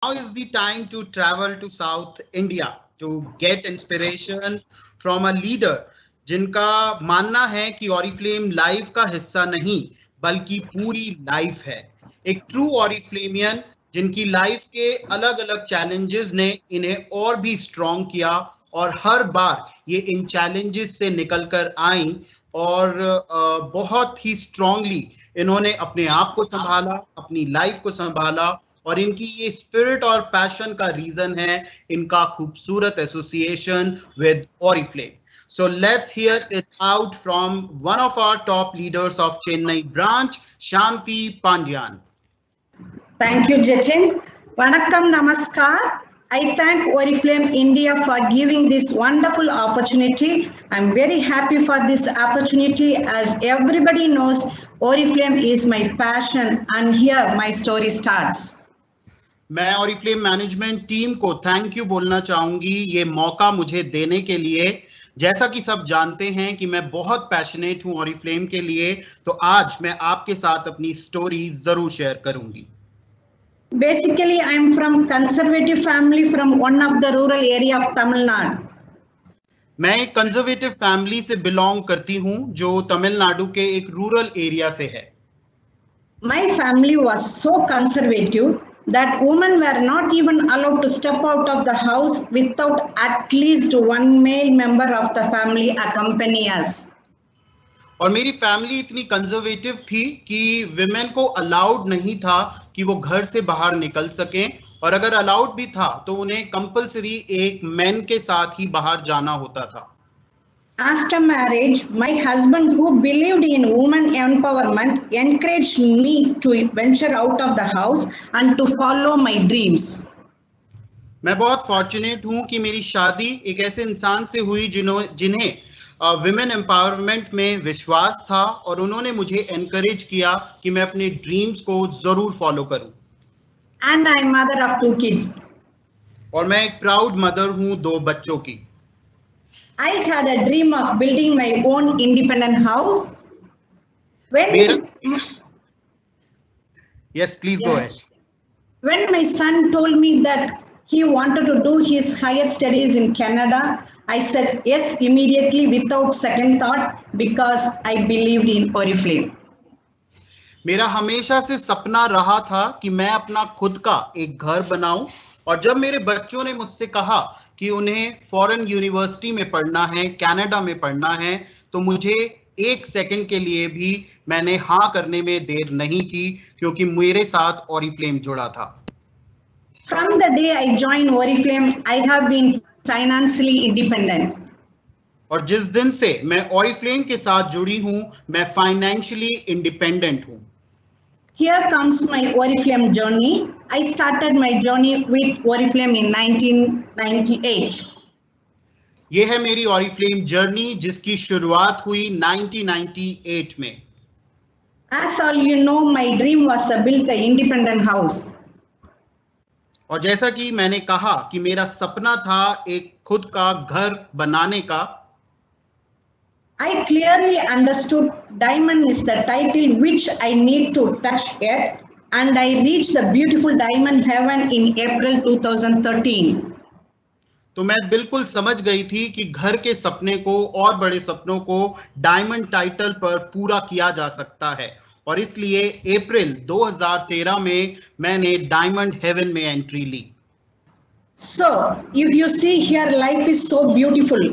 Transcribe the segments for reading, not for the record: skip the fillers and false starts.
Now is the time to travel to South India to get inspiration from a leader जिनका मानना है कि Oriflame life का हिस्सा नहीं बल्कि पूरी लाइफ है। एक ट्रू ऑरिफ्लेमियन जिनकी लाइफ के अलग अलग चैलेंजेस ने इन्हें और भी स्ट्रॉन्ग किया और हर बार ये इन चैलेंजेस से निकल कर आई और बहुत ही स्ट्रांगली इन्होंने अपने आप को संभाला, अपनी लाइफ को संभाला और इनकी ये स्पिरिट और पैशन का रीजन है इनका खूबसूरत association with Oriflame. So let's hear it out from one of our top leaders of Chennai branch, Shanti Pandyan. Thank you, Jatin. Vanakkam, namaskar. I thank Oriflame India for giving this wonderful opportunity. I'm very happy for this opportunity. As everybody knows, Oriflame is my passion and here my story starts. मैं Oriflame management team को thank you बोलना चाहूंगी ये मौका मुझे देने के लिए। जैसा कि सब जानते हैं कि मैं बहुत पैशनेट हूं ऑरिफ्लेम के लिए, तो आज मैं आपके साथ अपनी स्टोरी जरूर शेयर करूंगी। Basically, I'm from conservative family from one of the rural area of Tamil Nadu. मैं एक कंजर्वेटिव फैमिली से बिलोंग करती हूं जो तमिलनाडु के एक रूरल एरिया से है। My family was so conservative that women were not even allowed to step out of the house without at least one male member of the family accompany us. और मेरी family इतनी conservative थी कि women को allowed नहीं था कि वो घर से बाहर निकल सकें और अगर अलाउड भी था तो उन्हें कंपल्सरी एक मैन के साथ ही बाहर जाना होता था। After marriage, my husband, who believed in women empowerment, encouraged me to venture out of the house and to follow my dreams. मैं बहुत फॉर्चुनेट हूं कि मेरी शादी एक ऐसे इंसान से हुई जिन्हें विमेन एम्पावरमेंट में विश्वास था और उन्होंने मुझे एनकरेज किया कि मैं अपने ड्रीम्स को जरूर फॉलो करूं। And I'm mother of 2 kids. और मैं एक प्राउड मदर हूं 2 बच्चों की। I had a dream of building my own independent house. Yes, please go ahead. When my son told me that he wanted to do his higher studies in Canada, I said yes immediately without second thought because I believed in Oriflame. मेरा हमेशा से सपना रहा था कि मैं अपना खुद का एक घर बनाऊं और जब मेरे बच्चों ने मुझसे कहा कि उन्हें फॉरेन यूनिवर्सिटी में पढ़ना है, कनाडा में पढ़ना है, तो मुझे 1 सेकंड के लिए भी मैंने हाँ करने में देर नहीं की क्योंकि मेरे साथ ऑरिफ्लेम जुड़ा था। From the day I joined Oriflame, I have been financially independent. और जिस दिन से मैं ऑरिफ्लेम के साथ जुड़ी हूं, मैं फाइनेंशियली इंडिपेंडेंट हूं। Here comes my Oriflame journey. I started my journey with Oriflame in 1998. ये है मेरी ऑरिफ्लेम जर्नी जिसकी शुरुआत हुई 1998 में। As all you know, my dream was to build an independent house. और जैसा कि मैंने कहा कि मेरा सपना था एक खुद का घर बनाने का। I clearly understood diamond is the title which I need to touch it, and I reached the beautiful diamond heaven in April 2013. तो मैं बिल्कुल समझ गई थी कि घर के सपने को और बड़े सपनों को डायमंड टाइटल पर पूरा किया जा सकता है और इसलिए अप्रैल 2013 में मैंने डायमंड हेवन में एंट्री ली। So, if you see here, life is so beautiful.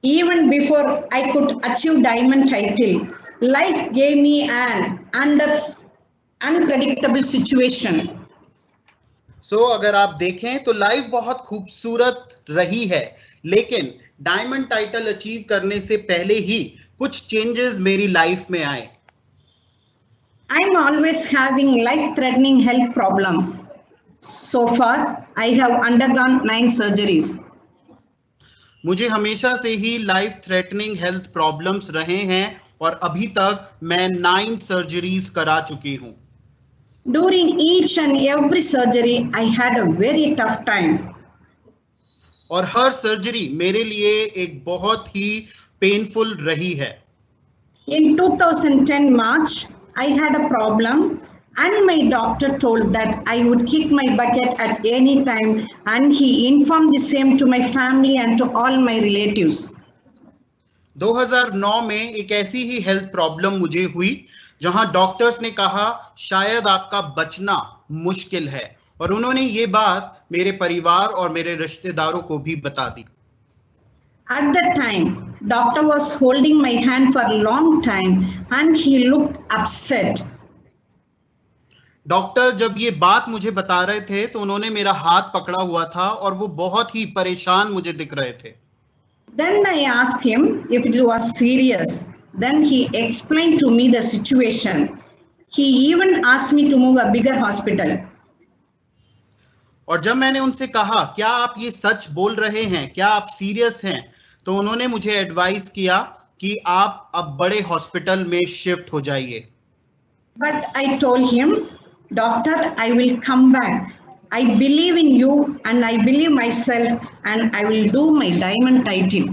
Even before I could achieve diamond title, life gave me an unpredictable situation. So, अगर आप देखें तो लाइफ बहुत खूबसूरत रही है, लेकिन डायमंड टाइटल अचीव करने से पहले ही कुछ चेंजेस मेरी लाइफ में आए। I'm always having life-threatening health problem. So far, I have undergone 9 surgeries. मुझे हमेशा से ही लाइफ थ्रेटनिंग हेल्थ प्रॉब्लम्स रहे हैं और अभी तक मैं 9 सर्जरीज करा चुकी हूं। During each and every surgery, I had a very tough time. और हर सर्जरी मेरे लिए एक बहुत ही पेनफुल रही है। In 2010 March, I had a problem And my doctor told that I would kick my bucket at any time, and he informed the same to my family and to all my relatives. 2009 में एक ऐसी ही health problem मुझे हुई जहां doctors ने कहा शायद आपका बचना मुश्किल है, और उन्होंने ये बात मेरे परिवार और मेरे रिश्तेदारों को भी बता दी। At that time, doctor was holding my hand for a long time and he looked upset. Doctor जब ये बात मुझे बता रहे थे तो उन्होंने मेरा हाथ पकड़ा हुआ था और वो बहुत ही परेशान मुझे दिख रहे थे। Then I asked him if it was serious. Then he explained to me the situation. He even asked me to move a bigger hospital. और जब मैंने उनसे कहा क्या आप ये सच बोल रहे हैं, क्या आप सीरियस हैं, तो उन्होंने मुझे एडवाइस किया कि आप अब बड़े हॉस्पिटल में शिफ्ट हो जाइए। But I told him, Doctor, I will come back. I believe in you and I believe myself and I will do my diamond title.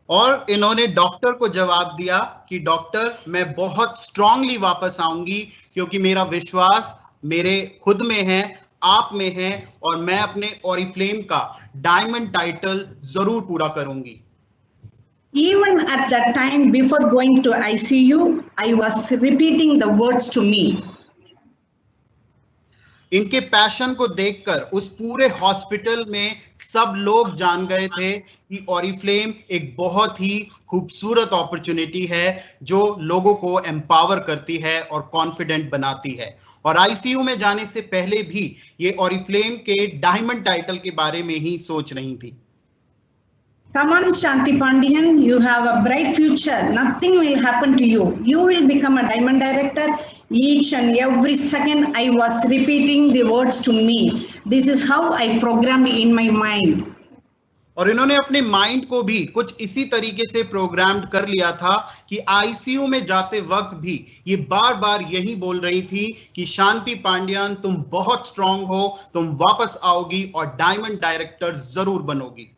और इन्होंने डॉक्टर को जवाब दिया कि डॉक्टर मैं बहुत स्ट्रांगली वापस आऊंगी क्योंकि मेरा विश्वास मेरे खुद में है, आप में है, और मैं अपने ऑरिफ्लेम का डायमंड टाइटल जरूर पूरा करूंगी। Even at that time before going to ICU, I was repeating the words to me. इनके पैशन को देखकर उस पूरे हॉस्पिटल में सब लोग जान गए थे कि ऑरिफ्लेम एक बहुत ही खूबसूरत अपॉर्चुनिटी है जो लोगों को एम्पावर करती है और कॉन्फिडेंट बनाती है। और आईसीयू में जाने से पहले भी ये ऑरिफ्लेम के डायमंड टाइटल के बारे में ही सोच रही थी। Come on, Shanti Pandian, you have a bright future. Nothing will happen to you. You will become a diamond director. Each and every second I was repeating the words to me. This is how I programmed in my mind. और इन्होंने अपने mind को भी कुछ इसी तरीके से programmed कर लिया था कि आईसीयू में जाते वक्त भी ये बार बार यही बोल रही थी कि शांति पांड्यन तुम बहुत स्ट्रांग हो, तुम वापस आओगी और डायमंड डायरेक्टर जरूर बनोगी।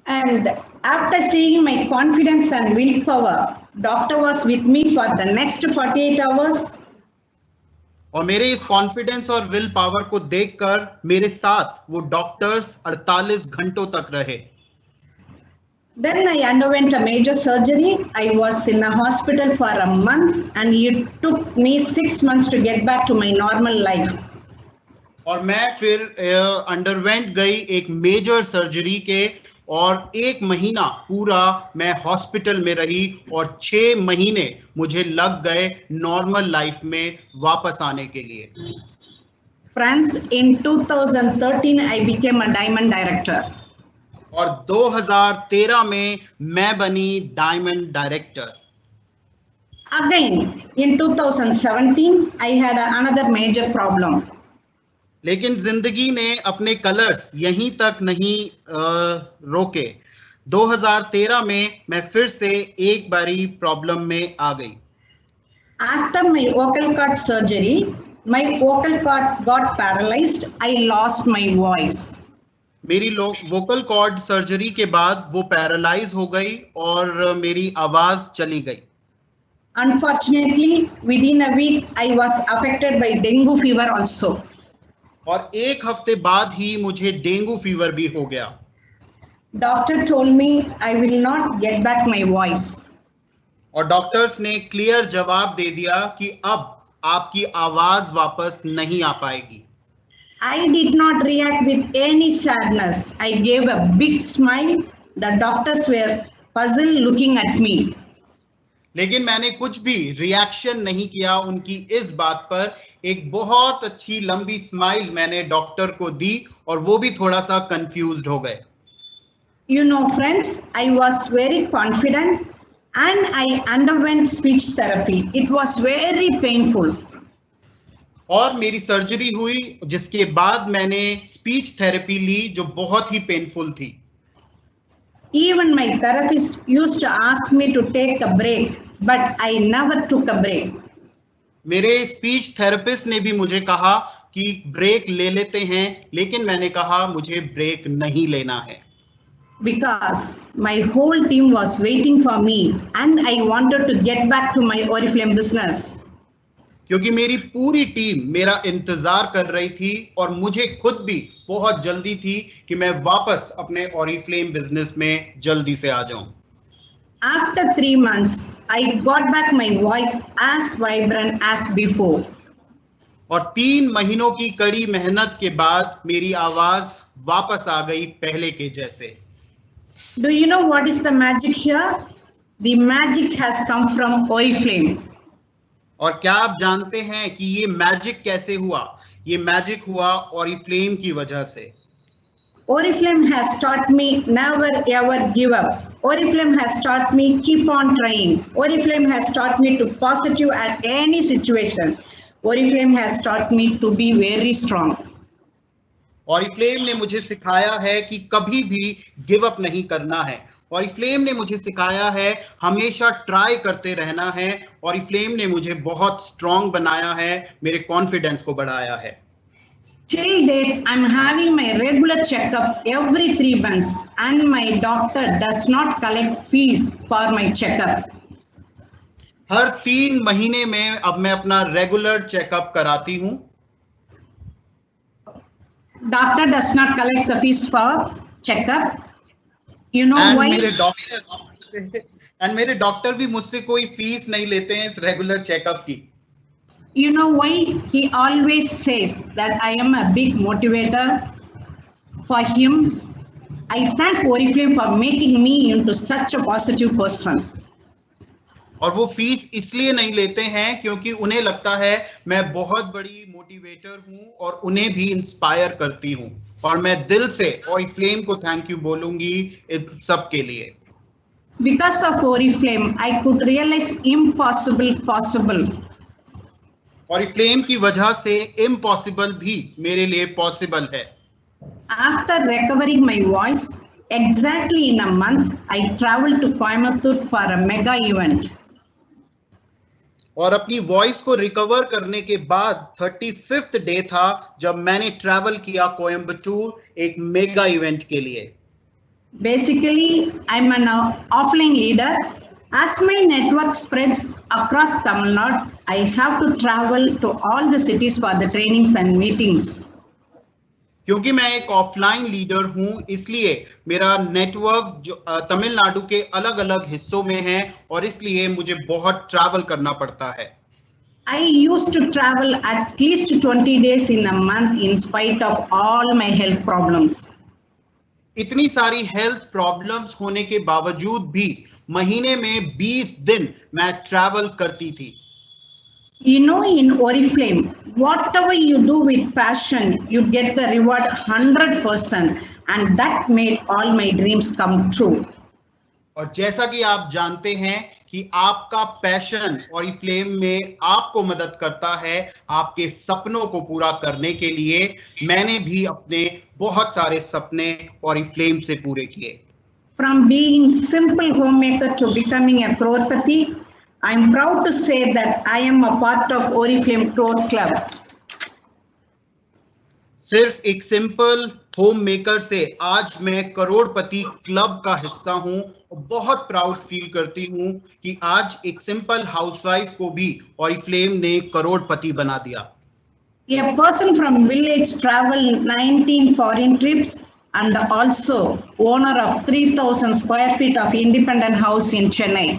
And after seeing my confidence and willpower, doctor was with me for the next 48 hours. और मेरे इस कॉन्फिडेंस और विल पावर को देखकर मेरे साथ वो डॉक्टर्स 48 घंटों तक रहे। Then I underwent a major surgery. I was in a hospital for a month and it took me 6 months to get back to my normal life. और मैं फिर अंडरवेंट गई एक मेजर सर्जरी के, और 1 महीना पूरा मैं हॉस्पिटल में रही और 6 महीने मुझे लग गए नॉर्मल लाइफ में वापस आने के लिए। Friends, in 2013 I became a diamond director. और 2013 में मैं बनी diamond director. Again, in 2017 I had another major problem. लेकिन जिंदगी ने अपने कलर्स यहीं तक नहीं रोके। 2013 में मैं फिर से एक बारी प्रॉब्लम में आ गई। After my vocal cord surgery, my vocal cord got paralyzed. I lost my voice. मेरी वोकल कॉर्ड सर्जरी के बाद वो पैरालाइज हो गई और मेरी आवाज चली गई। Unfortunately, within a week, I was affected by dengue fever also. और 1 हफ्ते बाद ही मुझे डेंगू फीवर भी हो गया। Doctor told me I will not get back my voice. और डॉक्टर्स ने क्लियर जवाब दे दिया कि अब आपकी आवाज वापस नहीं आ पाएगी। I did not react with any sadness. I gave a big smile. The doctors were puzzled looking at me. लेकिन मैंने कुछ भी रिएक्शन नहीं किया उनकी इस बात पर। एक बहुत अच्छी लंबी स्माइल मैंने डॉक्टर को दी और वो भी थोड़ा सा कंफ्यूज्ड हो गए। You know, friends, I was very confident and I underwent speech therapy. It was very painful. और मेरी सर्जरी हुई जिसके बाद मैंने स्पीच थेरेपी ली जो बहुत ही पेनफुल थी। Even my therapist used to ask me to take a break, but I never took a break. मेरे स्पीच थेरेपिस्ट ने भी मुझे कहा कि ब्रेक ले लेते हैं, लेकिन मैंने कहा मुझे ब्रेक नहीं लेना है। Because my whole team was waiting for me and I wanted to get back to my Oriflame business. क्योंकि मेरी पूरी टीम मेरा इंतजार कर रही थी और मुझे खुद भी बहुत जल्दी थी कि मैं वापस अपने ऑरिफ्लेम बिजनेस में जल्दी से आ जाऊं। After 3 months, I got back my voice as vibrant as before. और 3 महीनों की कड़ी मेहनत के बाद मेरी आवाज वापस आ गई पहले के जैसे। Do you know what is the magic here? The magic has come from Oriflame. और क्या आप जानते हैं कि ये मैजिक कैसे हुआ? ये मैजिक हुआ ऑरिफ्लेम की वजह से। Oriflame has taught me never ever give up. Oriflame has taught me keep on trying. Oriflame has taught me to positive at any situation. Oriflame has taught me to be very strong. Oriflame ने मुझे सिखाया है कि कभी भी give up नहीं करना है। ऑरिफ्लेम ने मुझे सिखाया है हमेशा ट्राई करते रहना है। ऑरिफ्लेम ने मुझे बहुत स्ट्रांग बनाया है, मेरे कॉन्फिडेंस को बढ़ाया है। Till date, I'm having my regular checkup every 3 months and my doctor does not collect fees for my checkup. हर 3 महीने में अब मैं अपना रेगुलर चेकअप कराती हूँ। Doctor does not collect the fees for checkup. You know why? मेरे doctor भी मुझसे कोई फीस नहीं लेते हैं इस रेगुलर चेकअप की। You know why? He always says that I am a big motivator for him. I thank Oriflame for making me into such a positive person. और वो फीस इसलिए नहीं लेते हैं क्योंकि उन्हें लगता है मैं बहुत बड़ी मोटिवेटर हूं और उन्हें भी इंस्पायर करती हूं। और मैं दिल से ऑरिफ्लेम को थैंक यू बोलूंगी इन सब के लिए। Because of Oriflame, I could realize impossible possible. Oriflame की वजह से इम्पॉसिबल भी मेरे लिए पॉसिबल है। After recovering my voice, exactly in a month, I traveled to Coimbatore for a mega event. और अपनी वॉइस को रिकवर करने के बाद 35th डे था जब मैंने ट्रैवल किया कोयम्बटूर एक मेगा इवेंट के लिए। Basically, I'm an offline leader. As my network spreads across Tamil Nadu, I have to travel to all the cities for the trainings and meetings. क्योंकि मैं एक ऑफलाइन लीडर हूं, इसलिए मेरा नेटवर्क जो तमिलनाडु के अलग अलग हिस्सों में है और इसलिए मुझे बहुत ट्रैवल करना पड़ता है। I used to travel at least 20 days in a month in spite of all my health problems. इतनी सारी हेल्थ प्रॉब्लम्स होने के बावजूद भी महीने में 20 दिन मैं ट्रैवल करती थी। You know, in Oriflame, whatever you do with passion, you get the reward 100%, and that made all my dreams come true. और जैसा कि आप जानते हैं कि आपका पैशन ऑरिफ्लेम में आपको मदद करता है आपके सपनों को पूरा करने के लिए। मैंने भी अपने बहुत सारे सपने ऑरिफ्लेम से पूरे किए। From being simple homemaker to becoming a crorepati, I'm proud to say that I am a part of Oriflame Crore Club. सिर्फ एक सिंपल होम मेकर से आज मैं करोड़पति क्लब का हिस्सा हूं और बहुत प्राउड फील करती हूं कि आज एक सिंपल हाउसवाइफ को भी ऑरिफ्लेम ने करोड़पति बना दिया। A person from village traveled 19 foreign trips and also owner of 3,000 square feet of independent house in Chennai.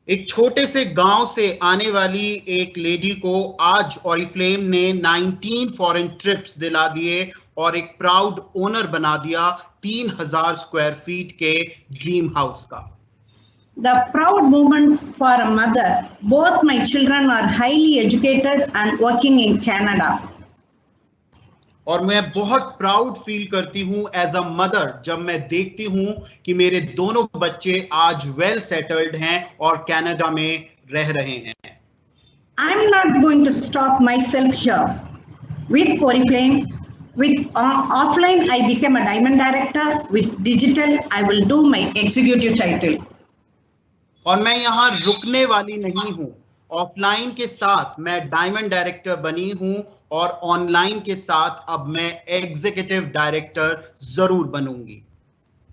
एक छोटे से गांव से आने वाली एक लेडी को आज ऑरिफ्लेम ने 19 फॉरेन ट्रिप्स दिला दिए और एक प्राउड ओनर बना दिया 3,000 स्क्वायर फीट के ड्रीम हाउस का। The proud moment for a mother. Both my children are highly educated and working in Canada. और मैं बहुत प्राउड फील करती हूँ एज अ मदर जब मैं देखती हूँ कि मेरे दोनों बच्चे आज वेल सेटल्ड हैं और कनाडा में रह रहे हैं। I'm not going to stop myself here. With Oriflame, with offline, I became a diamond director. With digital, I will do my executive title. और मैं यहाँ रुकने वाली नहीं हूँ। ऑफलाइन के साथ मैं डायमंड डायरेक्टर बनी हूं और ऑनलाइन के साथ अब मैं एग्जीक्यूटिव डायरेक्टर जरूर बनूंगी।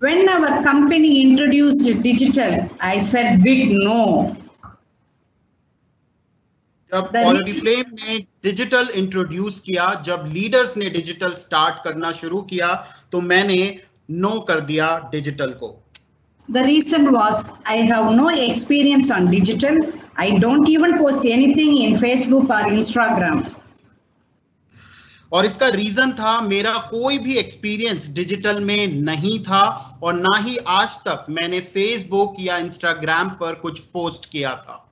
When our company introduced digital, I said big no. जब ऑरिफ्लेम ने डिजिटल इंट्रोड्यूस किया, जब लीडर्स ने डिजिटल स्टार्ट करना शुरू किया, तो मैंने नो कर दिया डिजिटल को। The reason was I have no experience on digital. I don't even post anything in Facebook or Instagram. और इसका रीजन था मेरा कोई भी एक्सपीरियंस डिजिटल में नहीं था और ना ही आज तक मैंने फेसबुक या इंस्टाग्राम पर कुछ पोस्ट किया था।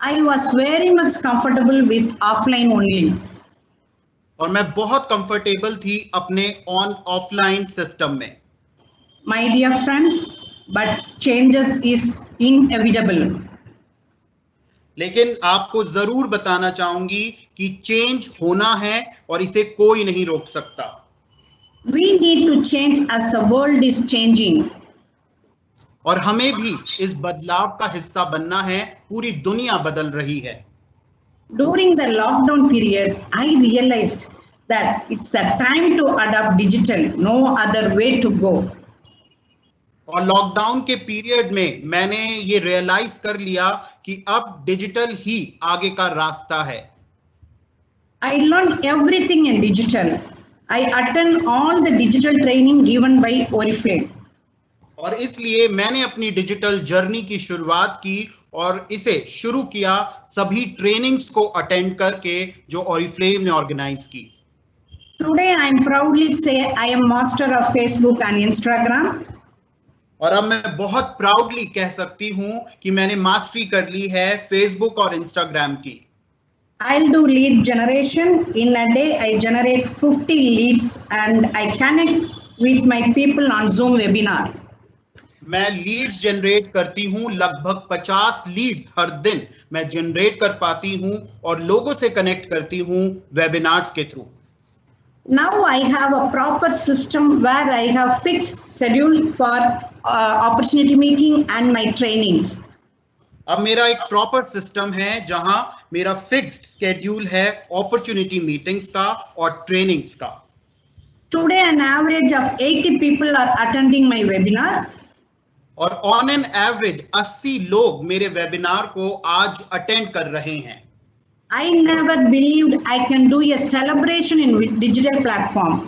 I was very much comfortable with offline only. और मैं बहुत कंफर्टेबल थी अपने ऑफलाइन सिस्टम में। My dear friends, but changes is inevitable. लेकिन आपको जरूर बताना चाहूंगी कि चेंज होना है और इसे कोई नहीं रोक सकता। We need to change as the world is changing. और हमें भी इस बदलाव का हिस्सा बनना है, पूरी दुनिया बदल रही है। During the lockdown period, I realized that it's the time to adopt digital, no other way to go. और लॉकडाउन के पीरियड में मैंने ये रियलाइज कर लिया कि अब डिजिटल ही आगे का रास्ता है। I learned everything in digital. I attend all the digital training given by Oriflame. और इसलिए मैंने अपनी डिजिटल जर्नी की शुरुआत की और इसे शुरू किया सभी ट्रेनिंग्स को अटेंड करके जो ऑरिफ्लेम ने ऑर्गेनाइज की। Today I am proudly say I am master of Facebook and Instagram. और अब मैं बहुत प्राउडली कह सकती हूं कि मैंने मास्टरी कर ली है फेसबुक और इंस्टाग्राम की। I'll do lead generation. In a day, I generate 50 leads and I connect with my people on Zoom webinar. मैं लीड्स जनरेट करती हूं, लगभग 50 लीड्स हर दिन मैं जनरेट कर पाती हूं और लोगों से कनेक्ट करती हूं वेबिनार्स के through. Now I have a proper system where I have fixed schedule for opportunity meeting and my trainings. अब मेरा एक प्रॉपर सिस्टम है जहां मेरा फिक्स्ड स्केड्यूल है अपॉर्चुनिटी मीटिंग्स का और ट्रेनिंग्स का। Today an average of 80 people are attending my webinar. और ऑन एन एवरेज 80 लोग मेरे वेबिनार को आज अटेंड कर रहे हैं। I never believed I can do a celebration in digital platform.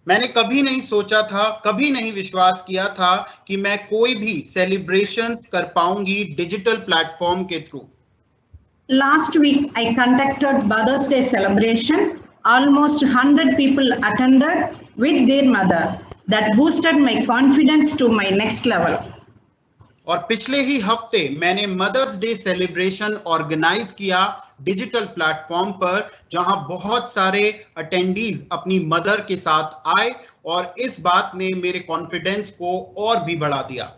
मैंने कभी नहीं सोचा था, कभी नहीं विश्वास किया था कि मैं कोई भी सेलिब्रेशंस कर पाऊंगी डिजिटल प्लेटफॉर्म के through. Last week I conducted Mother's Day celebration. Almost 100 people attended with their mother. That boosted my confidence to my next level. और पिछले ही हफ्ते मैंने मदर्स डे सेलिब्रेशन ऑर्गेनाइज किया डिजिटल प्लेटफॉर्म पर, जहां बहुत सारे अटेंडीज अपनी मदर के साथ आए और इस बात ने मेरे कॉन्फिडेंस को और भी बढ़ा दिया।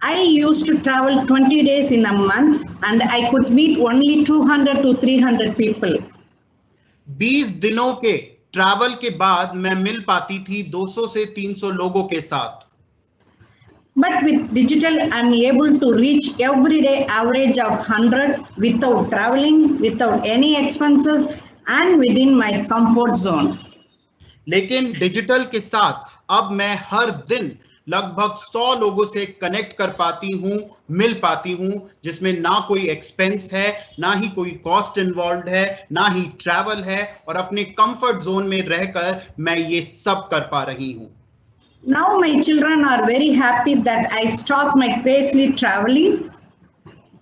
I used to travel 20 days in a month and I could meet only 200 to 300 people. 20 दिनों के ट्रैवल के बाद मैं मिल पाती थी 200 से 300 लोगों के साथ। But with digital, I'm able to reach everyday average of 100 without traveling, without any expenses, and within my comfort zone. लेकिन डिजिटल के साथ अब मैं हर दिन लगभग 100 लोगों से कनेक्ट कर पाती हूँ, मिल पाती हूँ, जिसमें ना कोई एक्सपेंस है, ना ही कोई कॉस्ट इन्वॉल्व है, ना ही ट्रैवल है, और अपने कंफर्ट जोन में रहकर मैं ये सब कर पा रही हूँ। Now my children are very happy that I stopped my crazily traveling.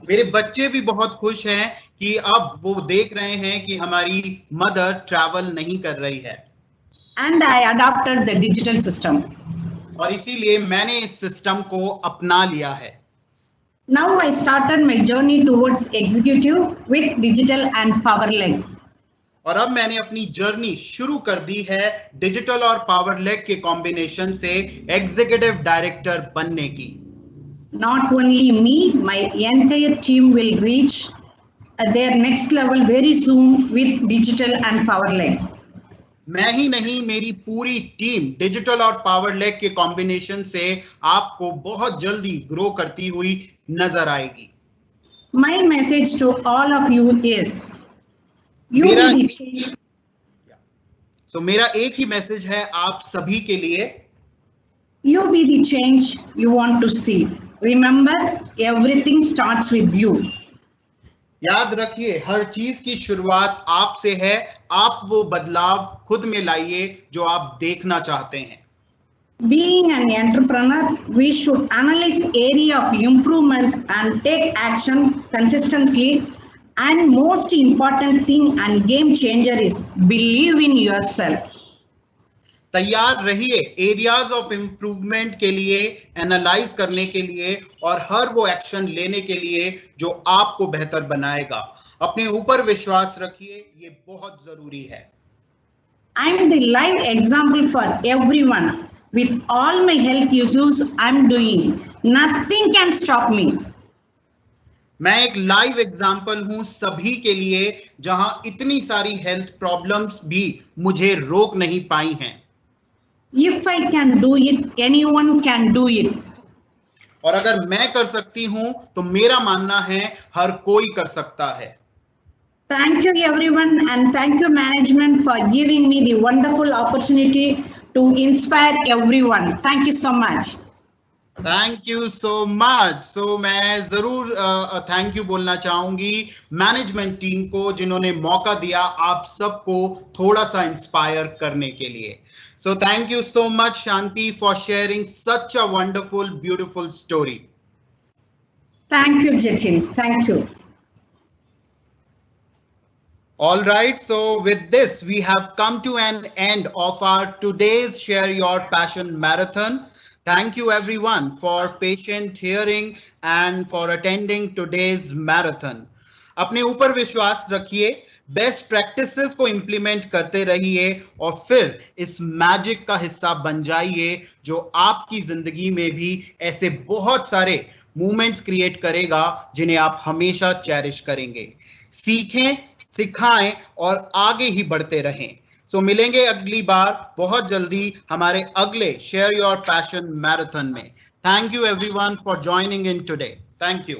मेरे बच्चे भी बहुत खुश हैं कि अब वो देख रहे हैं कि हमारी मदर ट्रैवल नहीं कर रही है। And I adopted the digital system. और इसीलिए मैंने इस सिस्टम को अपना लिया है। Now I started my journey towards executive with digital and PowerLeg. और अब मैंने अपनी जर्नी शुरू कर दी है डिजिटल और पावर लेग के कॉम्बिनेशन से एग्जीक्यूटिव डायरेक्टर बनने की। Not only me, my entire team will reach their next level very soon with digital and PowerLeg. मैं ही नहीं, मेरी पूरी टीम डिजिटल और पावर लेग के कॉम्बिनेशन से आपको बहुत जल्दी ग्रो करती हुई नजर आएगी। My message to all of you is मेरा एक ही मैसेज है आप सभी के लिए। You be the change you want to see. Remember, everything starts with you. याद रखिए, हर चीज की शुरुआत आपसे है। आप वो बदलाव खुद में लाइए जो आप देखना चाहते हैं। Being an entrepreneur, we should analyze area of improvement and take action consistently. And most important thing and game changer is believe in yourself. तैयार रहिए एरियाज ऑफ इम्प्रूवमेंट के लिए, एनालाइज करने के लिए और हर वो एक्शन लेने के लिए जो आपको बेहतर बनाएगा। अपने ऊपर विश्वास रखिए, ये बहुत जरूरी है। I am the live example for everyone. With all my health issues I'm doing, nothing can stop me. मैं एक लाइव एग्जाम्पल हूं सभी के लिए, जहां इतनी सारी हेल्थ प्रॉब्लम्स भी मुझे रोक नहीं पाई हैं। If I can do it, anyone can do it. और अगर मैं कर सकती हूं तो मेरा मानना है हर कोई कर सकता है। Thank you everyone and thank you management for giving me the wonderful opportunity to inspire everyone. Thank you so much. Thank you so much. So मैं जरूर थैंक यू बोलना चाहूंगी मैनेजमेंट टीम को, जिन्होंने मौका दिया आप सबको थोड़ा सा इंस्पायर करने के लिए। So thank you so much Shanti for sharing such a wonderful beautiful story. Thank you, Jatin. Thank you. All right, so with this we have come to an end of our today's Share Your Passion Marathon. Thank you everyone for patient hearing and for attending today's marathon. अपने ऊपर विश्वास रखिए, best practices को implement करते रहिए और फिर इस मैजिक का हिस्सा बन जाइए जो आपकी जिंदगी में भी ऐसे बहुत सारे मूवमेंट्स क्रिएट करेगा जिन्हें आप हमेशा चेरिश करेंगे। सीखें, सिखाएं और आगे ही बढ़ते रहें। सो मिलेंगे अगली बार बहुत जल्दी हमारे अगले शेयर योर पैशन मैराथन में। Thank you everyone for joining in today. Thank you.